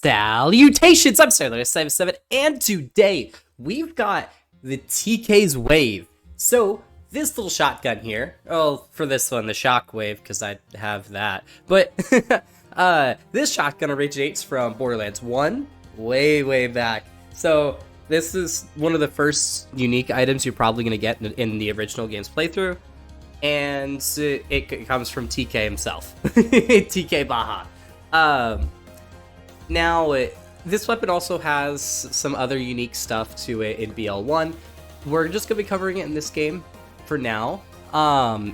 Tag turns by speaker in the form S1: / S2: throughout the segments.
S1: Salutations! I'm Salutations77, and today we've got the TK's Wave. So, this little shotgun here, oh, for this one, the Shockwave, because I have that, but this shotgun originates from Borderlands 1, way back. So, this is one of the first unique items you're probably going to get in the original game's playthrough, and it comes from TK himself, TK Baja. Now, this weapon also has some other unique stuff to it in BL1. We're just going to be covering it in this game for now.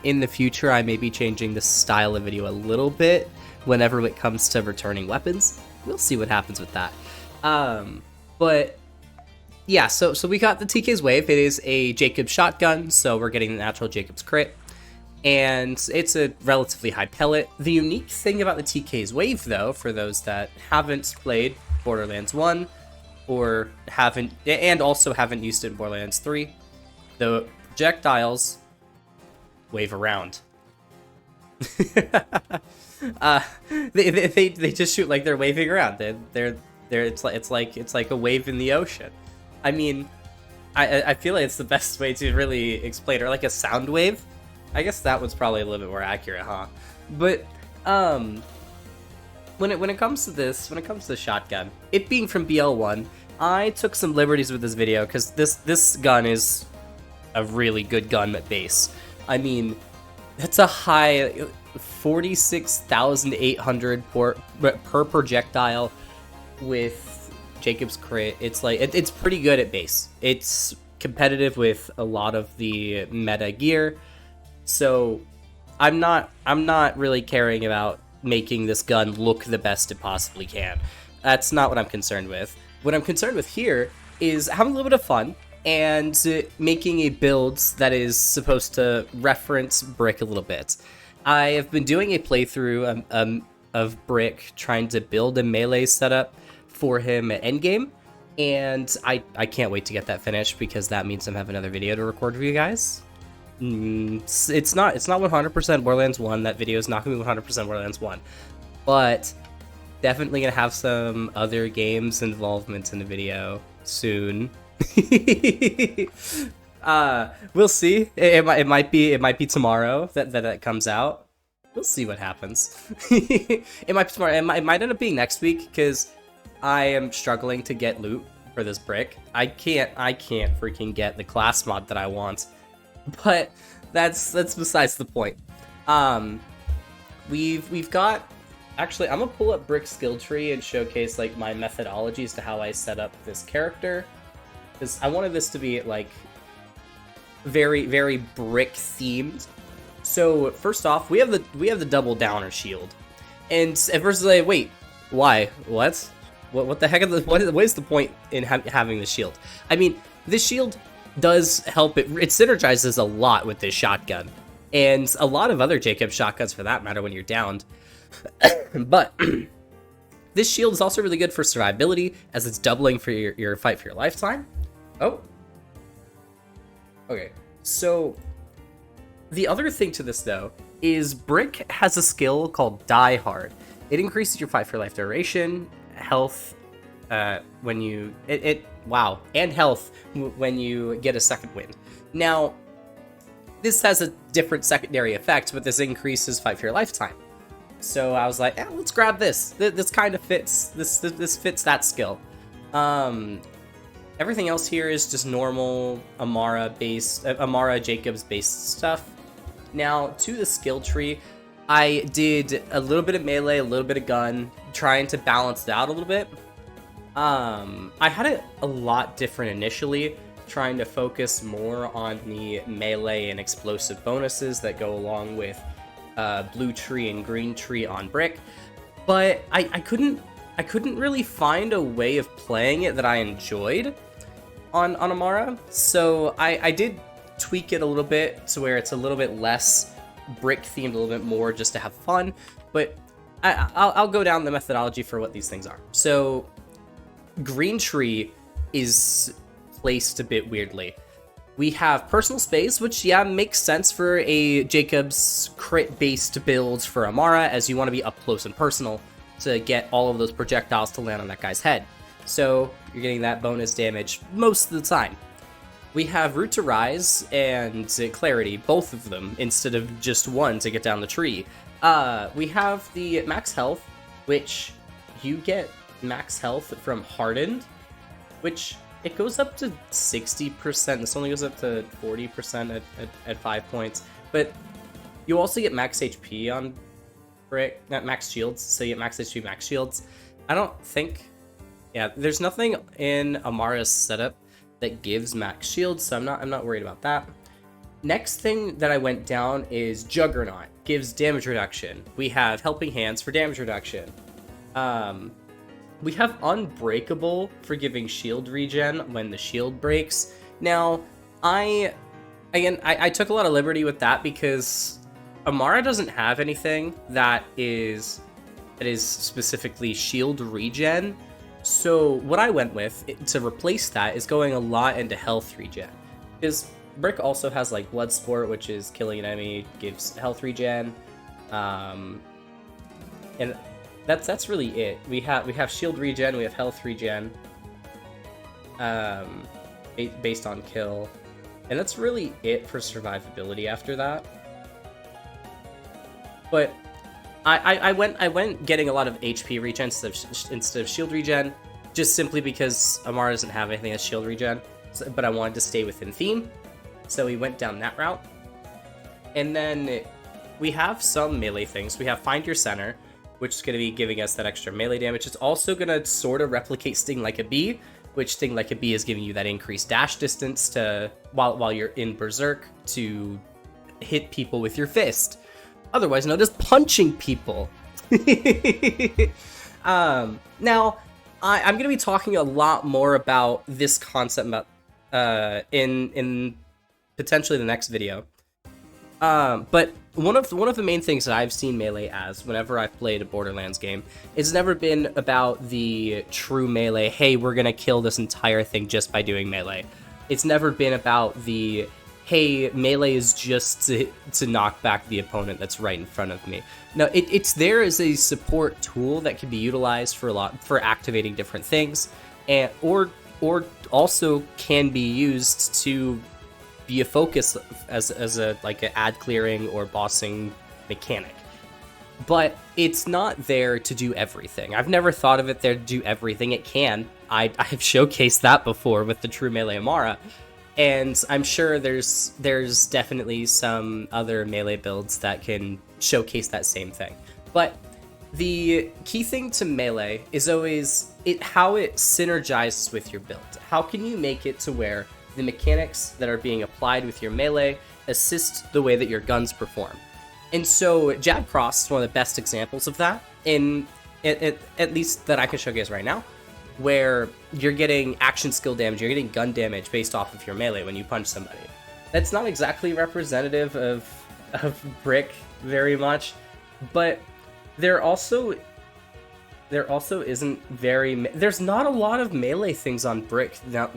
S1: In the future, I may be changing the style of video a little bit whenever it comes to returning weapons. We'll see what happens with that. But yeah, so we got the TK's Wave. It is a Jacobs shotgun, so we're getting the natural Jacobs crit. And it's a relatively high pellet. The unique thing about the TK's Wave, though, for those that haven't played Borderlands 1 or also haven't used it in Borderlands 3, the projectiles wave around. They just shoot like they're waving around. It's like a wave in the ocean. I mean, I feel like it's the best way to really explain it, or like a sound wave. I guess that was probably a little bit more accurate, huh? But when it comes to this, when it comes to the shotgun, it being from BL1, I took some liberties with this video because this gun is a really good gun at base. I mean, that's a high 46,800 per projectile with Jacobs crit. It's like it's pretty good at base. It's competitive with a lot of the meta gear. So I'm not really caring about making this gun look the best it possibly can. That's not what I'm concerned with. What I'm concerned with here is having a little bit of fun and making a build that is supposed to reference Brick a little bit. I have been doing a playthrough of Brick trying to build a melee setup for him at endgame, and I can't wait to get that finished because that means I'm having another video to record for you guys. It's not 100% Borderlands 1. That video is not going to be 100% Borderlands 1, but definitely going to have some other games involvement in the video soon. We'll see. It might be tomorrow that comes out. We'll see what happens. It might be tomorrow. It might end up being next week because I am struggling to get loot for this Brick. I can't freaking get the class mod that I want. But that's besides the point. We've got, actually, I'm gonna pull up Brick's skill tree and showcase like my methodologies to how I set up this character, because I wanted this to be like very Brick themed. So first off, we have the double downer shield, and at first I like, wait, why? What the heck? What is the point in having the shield? I mean, this shield does help it synergizes a lot with this shotgun and a lot of other Jacobs shotguns for that matter when you're downed. But this shield is also really good for survivability as it's doubling for your fight for your lifetime. Oh, okay. So the other thing to this though is Brick has a skill called Die Hard. It increases your fight for life duration, health, when you and health when you get a second wind. Now, this has a different secondary effect, but this increases fight for your lifetime. So I was like, let's grab this. This kind of fits. This fits that skill. Everything else here is just normal Amara Jacobs based stuff. Now, to the skill tree, I did a little bit of melee, a little bit of gun, trying to balance it out a little bit. I had it a lot different initially, trying to focus more on the melee and explosive bonuses that go along with blue tree and green tree on Brick, but I couldn't really find a way of playing it that I enjoyed on Amara, so I did tweak it a little bit to where it's a little bit less Brick themed, a little bit more just to have fun, but I'll go down the methodology for what these things are. So green tree is placed a bit weirdly. We have personal space, which makes sense for a Jacobs crit based build for Amara, as you want to be up close and personal. to get all of those projectiles to land on that guy's head. So you're getting that bonus damage most of the time. We have Root to Rise and Clarity, both of them, instead of just one to get down the tree. We have the Max Health, which you get max health from Hardened, which it goes up to 60%. This only goes up to 40% at 5 points. But you also get max HP on Brick, not max shields, so you get max HP, max shields. I don't think... Yeah, there's nothing in Amara's setup that gives max shields, so I'm not worried about that. Next thing that I went down is Juggernaut. Gives damage reduction. We have Helping Hands for damage reduction. We have Unbreakable for giving shield regen when the shield breaks. Now, I took a lot of liberty with that because Amara doesn't have anything that is specifically shield regen. So what I went with to replace that is going a lot into health regen. Because Brick also has like Blood Sport, which is killing an enemy, gives health regen. And that's really it. We have shield regen, we have health regen. Based on kill. And that's really it for survivability after that. But I went getting a lot of HP regen instead of shield regen, just simply because Amara doesn't have anything that's shield regen, but I wanted to stay within theme, so we went down that route. And then we have some melee things. We have Find Your Center, which is going to be giving us that extra melee damage. It's also going to sort of replicate Sting Like a Bee, which Sting Like a Bee is giving you that increased dash distance to while you're in Berserk to hit people with your fist. Otherwise known as punching people. Now, I'm going to be talking a lot more about this concept about, in potentially the next video. But one of the main things that I've seen Melee as whenever I've played a Borderlands game is never been about the true Melee, hey, we're going to kill this entire thing just by doing Melee. It's never been about the... hey, melee is just to knock back the opponent that's right in front of me. No, it's there as a support tool that can be utilized for activating different things, and or also can be used to be a focus as a like an ad clearing or bossing mechanic. But it's not there to do everything. I've never thought of it there to do everything. It can. I've showcased that before with the True Melee Amara. And I'm sure there's definitely some other melee builds that can showcase that same thing. But the key thing to melee is always how it synergizes with your build. How can you make it to where the mechanics that are being applied with your melee assist the way that your guns perform? And so Jab Cross is one of the best examples of that, at least that I can showcase right now, where you're getting action skill damage, you're getting gun damage based off of your melee when you punch somebody. That's not exactly representative of Brick very much, but there also isn't there's not a lot of melee things on Brick now,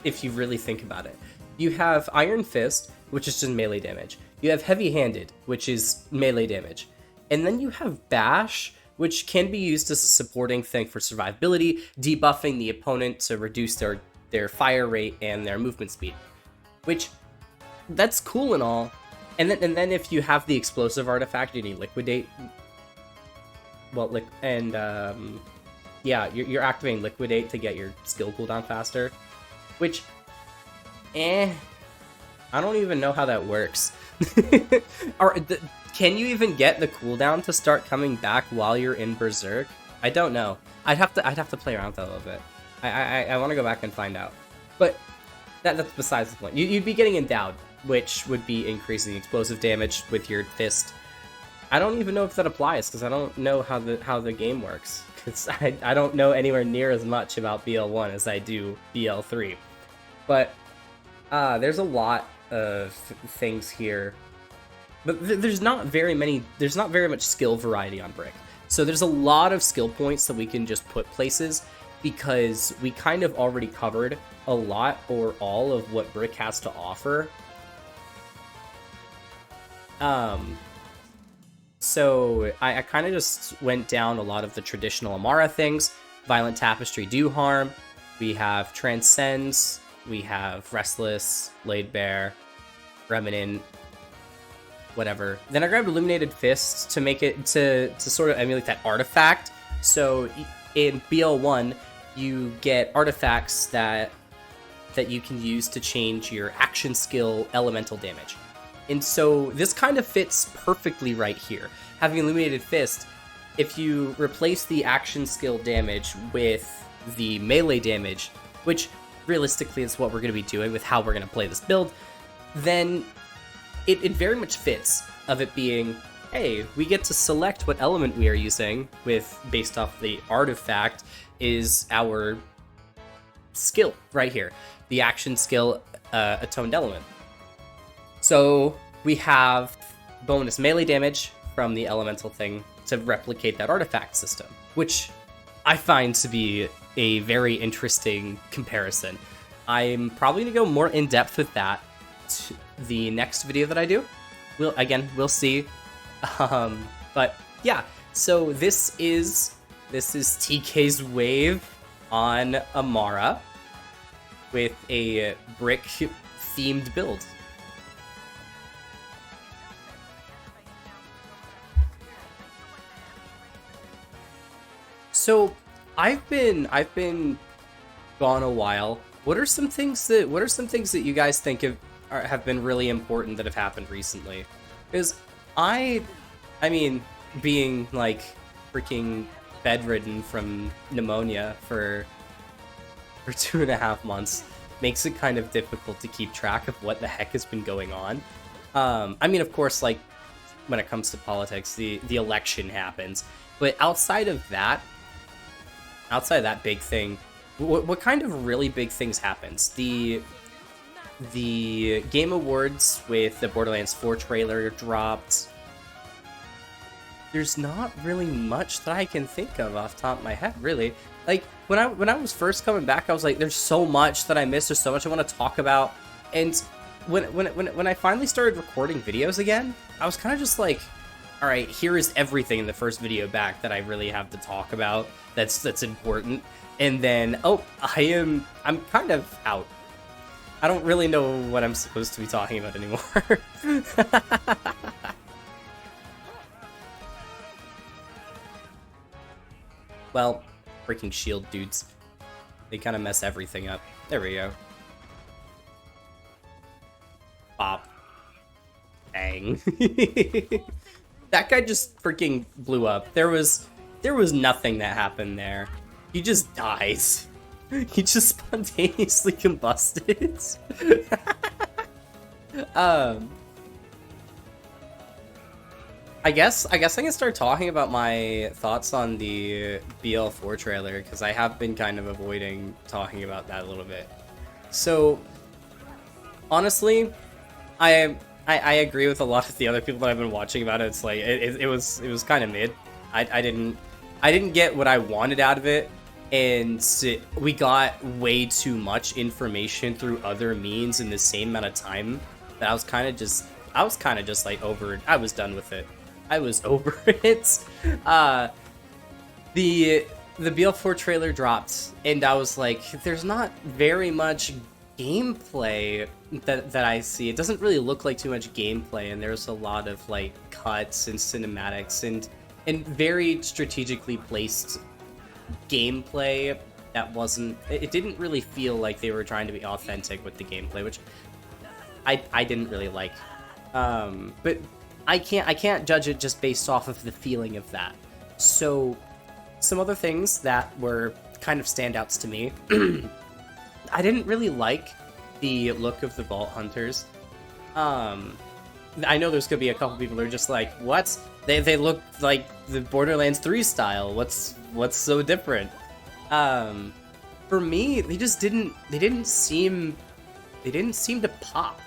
S1: if you really think about it. You have Iron Fist, which is just melee damage. You have Heavy Handed, which is melee damage. And then you have Bash, which can be used as a supporting thing for survivability, debuffing the opponent to reduce their fire rate and their movement speed. Which, that's cool and all. And then if you have the explosive artifact, you need Liquidate. Well, yeah, you're activating Liquidate to get your skill cooldown faster. Which, I don't even know how that works. Can you even get the cooldown to start coming back while you're in Berserk? I don't know. I'd have to play around with that a little bit. I want to go back and find out. But that's besides the point. You'd be getting Endowed, which would be increasing explosive damage with your fist. I don't even know if that applies because I don't know how the game works. Because I don't know anywhere near as much about BL1 as I do BL3. But there's a lot of things here. But there's not very much skill variety on Brick. So there's a lot of skill points that we can just put places because we kind of already covered a lot or all of what Brick has to offer. So I kind of just went down a lot of the traditional Amara things. Violent Tapestry, Do Harm. We have Transcends. We have Restless, Laid Bare, Remnant, whatever. Then I grabbed Illuminated Fist to make it to sort of emulate that artifact. So in BL1, you get artifacts that you can use to change your action skill elemental damage. And so this kind of fits perfectly right here. Having Illuminated Fist, if you replace the action skill damage with the melee damage, which realistically is what we're going to be doing with how we're going to play this build, then it very much fits of it being, hey, we get to select what element we are using based off the artifact is our skill right here. The action skill, Atoned Element. So we have bonus melee damage from the elemental thing to replicate that artifact system, which I find to be a very interesting comparison. I'm probably going to go more in depth with that the next video that I do. We'll see. But yeah, so this is TK's wave on Amara with a brick themed build. So I've been gone a while. What are some things that you guys think have been really important that have happened recently? Because I mean, being like freaking bedridden from pneumonia for 2.5 months makes it kind of difficult to keep track of what the heck has been going on. I mean, of course, like when it comes to politics, the election happens, but outside of that big thing, what kind of really big things happens? The Game Awards with the Borderlands 4 trailer dropped. There's not really much that I can think of off the top of my head, really. Like, when I was first coming back, I was like, there's so much that I missed, there's so much I want to talk about. And when I finally started recording videos again, I was kind of just like, all right, here is everything in the first video back that I really have to talk about that's important. And then, I'm kind of out. I don't really know what I'm supposed to be talking about anymore. Well, freaking shield dudes. They kind of mess everything up. There we go. Bop. Bang. That guy just freaking blew up. There was nothing that happened there. He just dies. He just spontaneously combusted. I guess I can start talking about my thoughts on the BL4 trailer, because I have been kind of avoiding talking about that a little bit. So, honestly, I agree with a lot of the other people that I've been watching about it. It's like it was kind of mid. I didn't get what I wanted out of it, and we got way too much information through other means in the same amount of time that I was kind of just like over it. I was done with it. I was over it. The BL4 trailer dropped, and I was like, there's not very much gameplay that I see. It doesn't really look like too much gameplay, and there's a lot of like cuts and cinematics and very strategically placed gameplay that it didn't really feel like they were trying to be authentic with the gameplay, which I didn't really like. But I can't judge it just based off of the feeling of that. So some other things that were kind of standouts to me. I didn't really like the look of the Vault Hunters. I know there's gonna be a couple people who are just like, what? They look like the Borderlands 3 style. What's so different? For me, they didn't seem to pop.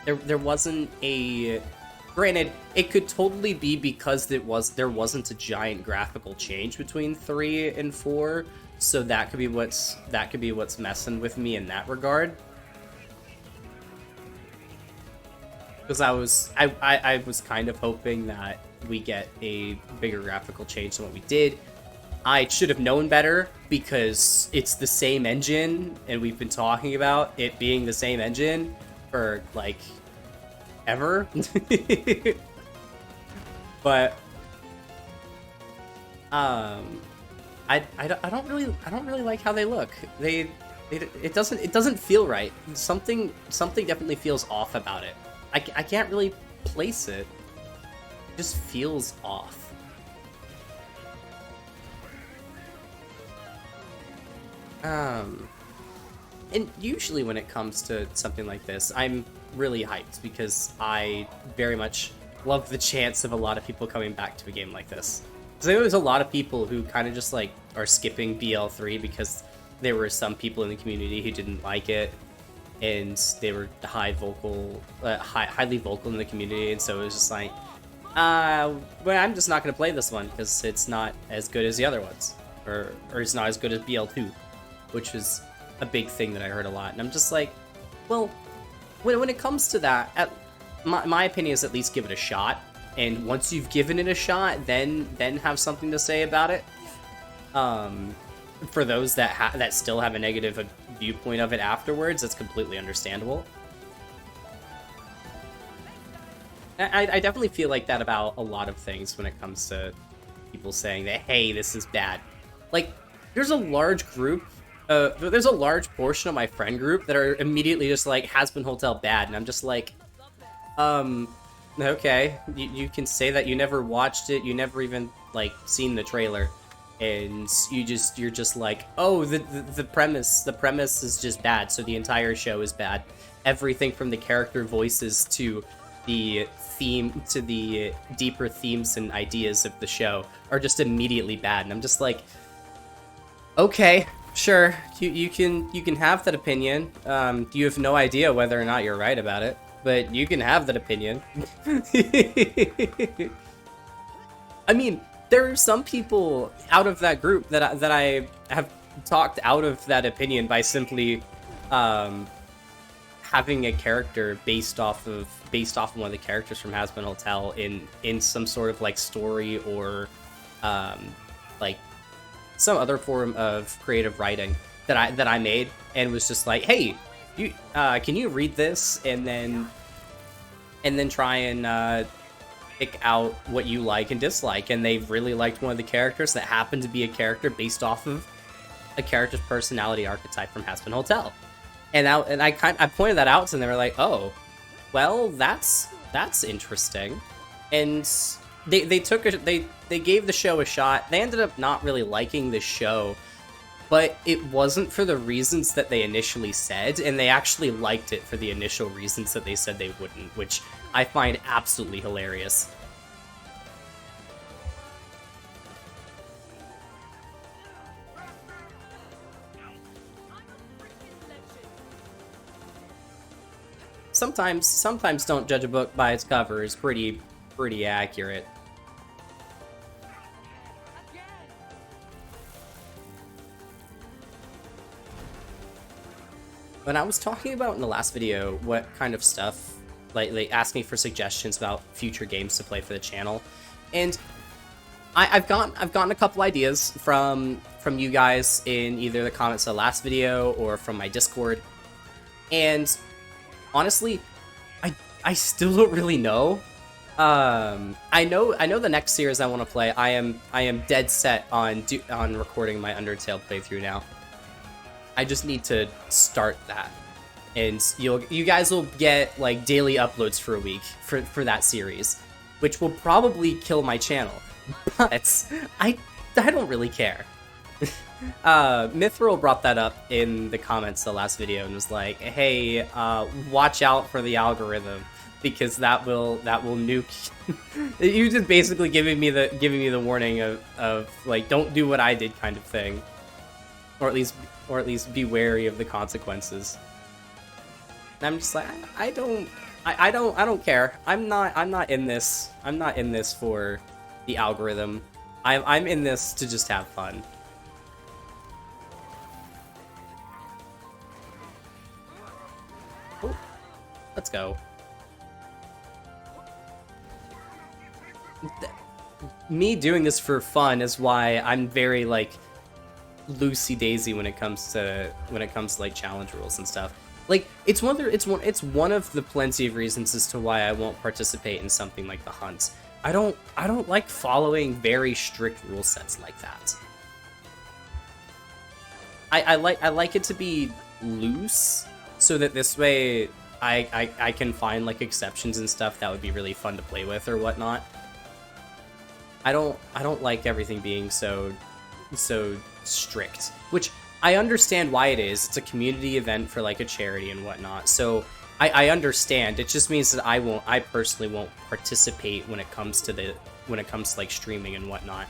S1: There wasn't a... Granted, it could totally be because there wasn't a giant graphical change between 3 and 4, so that could be what's messing with me in that regard. Because I was kind of hoping that we get a bigger graphical change than what we did. I should have known better because it's the same engine, and we've been talking about it being the same engine for, like, ever. But I don't really like how they look. It doesn't feel right. Something definitely feels off about it. I can't really place it. It just feels off. And usually when it comes to something like this, I'm really hyped because I very much love the chance of a lot of people coming back to a game like this. So there's a lot of people who kind of just like are skipping BL3 because there were some people in the community who didn't like it, and they were highly vocal in the community, and so it was just like, well, I'm just not going to play this one because it's not as good as the other ones, or it's not as good as BL2, which is a big thing that I heard a lot. And I'm just like, well, when it comes to that, my opinion is at least give it a shot. And once you've given it a shot, then have something to say about it. For those that still have a negative viewpoint of it afterwards, it's completely understandable. I definitely feel like that about a lot of things when it comes to people saying that, hey, this is bad. Like, there's a large group, there's a large portion of my friend group that are immediately just like, Hazbin Hotel bad, and I'm just like, okay, you can say that you never watched it, you never even, like, seen the trailer, and you're just like, oh, the premise is just bad, so the entire show is bad. Everything from the character voices to the theme, to the deeper themes and ideas of the show are just immediately bad, and I'm just like, okay, sure, you can have that opinion. You have no idea whether or not you're right about it, but you can have that opinion. I mean, there are some people out of that group that I have talked out of that opinion by simply having a character based off of one of the characters from Hazbin Hotel in some sort of like story or like some other form of creative writing that I made, and was just like, hey, you can you read this and then try and pick out what you like and dislike. And they really liked one of the characters that happened to be a character based off of a character's personality archetype from Hazbin Hotel. And I pointed that out to them, and they were like, oh, well, that's interesting. And they gave the show a shot. They ended up not really liking the show, but it wasn't for the reasons that they initially said, and they actually liked it for the initial reasons that they said they wouldn't, which I find absolutely hilarious. Sometimes don't judge a book by its cover is pretty accurate. When I was talking about in the last video what kind of stuff, like they asked me for suggestions about future games to play for the channel, and I've gotten a couple ideas from you guys in either the comments of the last video or from my Discord, and honestly, I still don't really know. I know the next series I want to play. I am dead set on recording my Undertale playthrough now. I just need to start that, and you guys will get like daily uploads for a week for that series, which will probably kill my channel, but I don't really care. Mithril brought that up in the comments of the last video and was like, hey, watch out for the algorithm, because that will nuke. You just basically giving me the warning of like, don't do what I did kind of thing, or at least be wary of the consequences. And I'm just like, I don't care. I'm not in this for the algorithm. I'm in this to just have fun. Ooh, let's go. me doing this for fun is why I'm very like loosey daisy when it comes to like challenge rules and stuff. Like it's one of the plenty of reasons as to why I won't participate in something like the hunt. I don't like following very strict rule sets like that. I like it to be loose so that this way I can find like exceptions and stuff that would be really fun to play with or whatnot. I don't like everything being so strict, which I understand why it is. It's a community event for like a charity and whatnot, so I understand. It just means that I personally won't participate when it comes to like streaming and whatnot.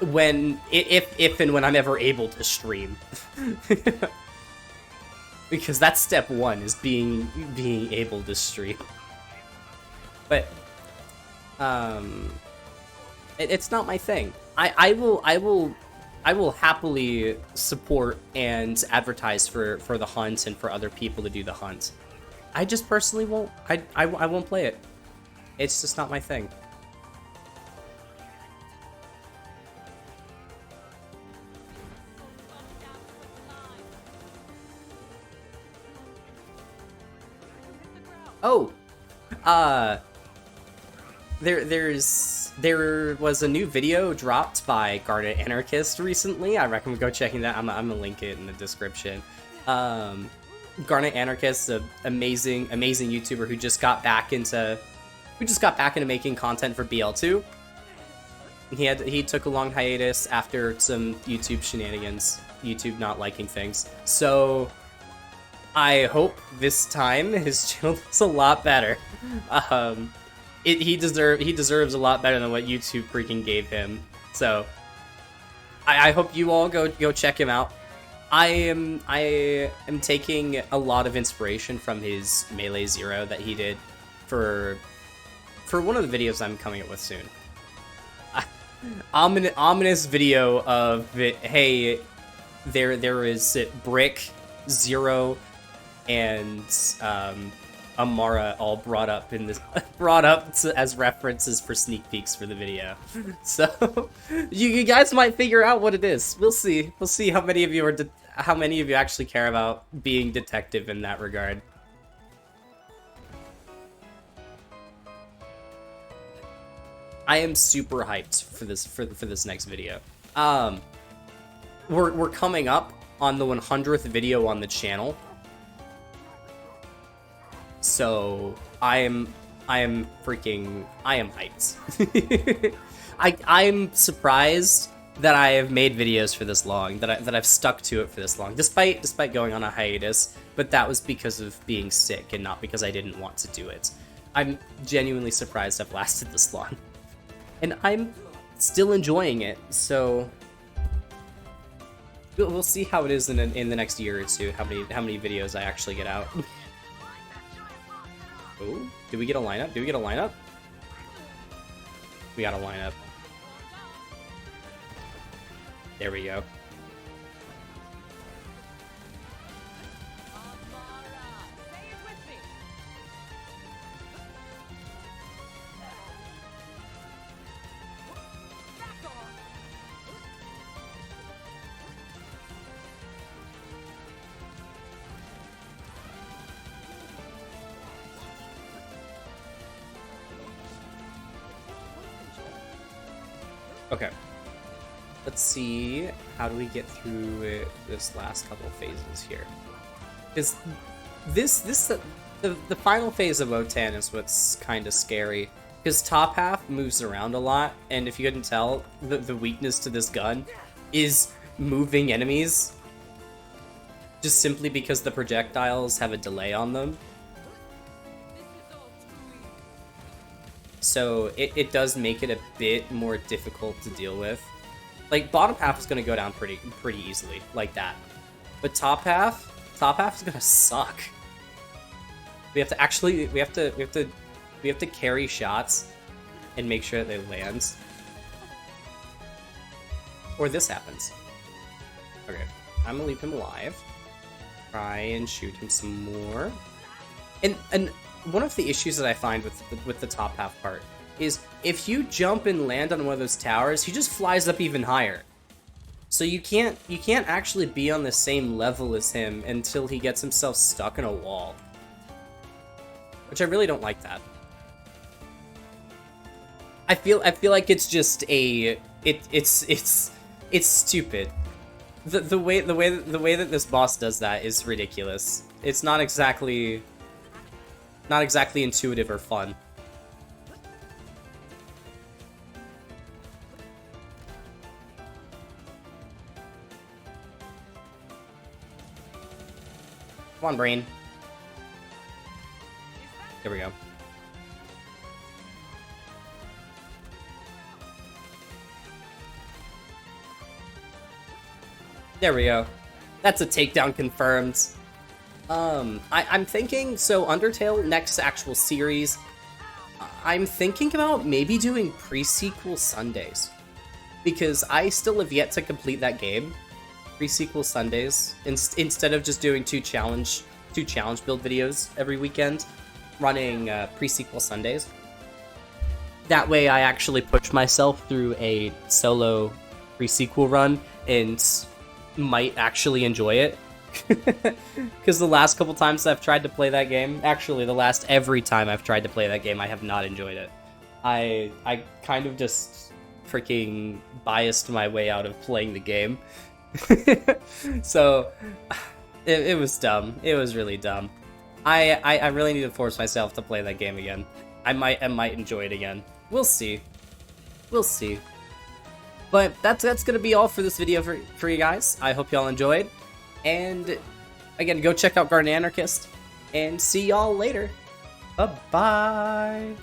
S1: If and when I'm ever able to stream. Because that's step one, is being able to stream. But it's not my thing. I will happily support and advertise for the hunt and for other people to do the hunt. I just personally won't. I won't play it. It's just not my thing. Oh, there was a new video dropped by Garnet Anarchist recently. I recommend go checking that. I'm gonna link it in the description. Garnet Anarchist, an amazing YouTuber who just got back into making content for BL2. He took a long hiatus after some YouTube shenanigans, YouTube not liking things. So I hope this time his channel is a lot better. He deserves a lot better than what YouTube freaking gave him. So I hope you all go check him out. I am taking a lot of inspiration from his Melee Zero that he did for one of the videos I'm coming up with soon. Ominous video of it. Hey, there is Brick, Zero, and Amara all brought up as references for sneak peeks for the video. So you guys might figure out what it is. We'll see. We'll see how many of you actually care about being detective in that regard. I am super hyped for this next video. We're coming up on the 100th video on the channel. So I am hyped. I'm surprised that I have made videos for this long, that I've stuck to it for this long, despite going on a hiatus. But that was because of being sick and not because I didn't want to do it. I'm genuinely surprised I've lasted this long, and I'm still enjoying it. So we'll see how it is in the next year or two. How many videos I actually get out. Oh, did we get a lineup? Did we get a lineup? We got a lineup. There we go. Okay. Let's see, how do we get through this last couple of phases here? Because the final phase of O10 is what's kind of scary. Because top half moves around a lot, and if you couldn't tell, the weakness to this gun is moving enemies. Just simply because the projectiles have a delay on them. So it does make it a bit more difficult to deal with. Like, bottom half is going to go down pretty easily, like that. But top half is going to suck. We have to carry shots and make sure that they land. Or this happens. Okay, I'm gonna leave him alive. Try and shoot him some more. And one of the issues that I find with the top half part is if you jump and land on one of those towers, he just flies up even higher. So you can't actually be on the same level as him until he gets himself stuck in a wall. Which I really don't like that. I feel like it's just it's stupid. The way that this boss does that is ridiculous. It's not exactly intuitive or fun. Come on, brain. There we go. There we go. That's a takedown confirmed. I'm thinking, so Undertale, next actual series, I'm thinking about maybe doing pre-sequel Sundays. Because I still have yet to complete that game. Pre-sequel Sundays, instead of just doing two challenge build videos every weekend, running pre-sequel Sundays. That way I actually push myself through a solo pre-sequel run and might actually enjoy it. Because the last couple times I've tried to play that game, actually every time I've tried to play that game, I have not enjoyed it. I kind of just freaking biased my way out of playing the game. So it was dumb. It was really dumb. I really need to force myself to play that game again. I might enjoy it again. We'll see. We'll see. But that's gonna be all for this video for you guys. I hope y'all enjoyed. And again, go check out Garden Anarchist. And see y'all later. Bye-bye.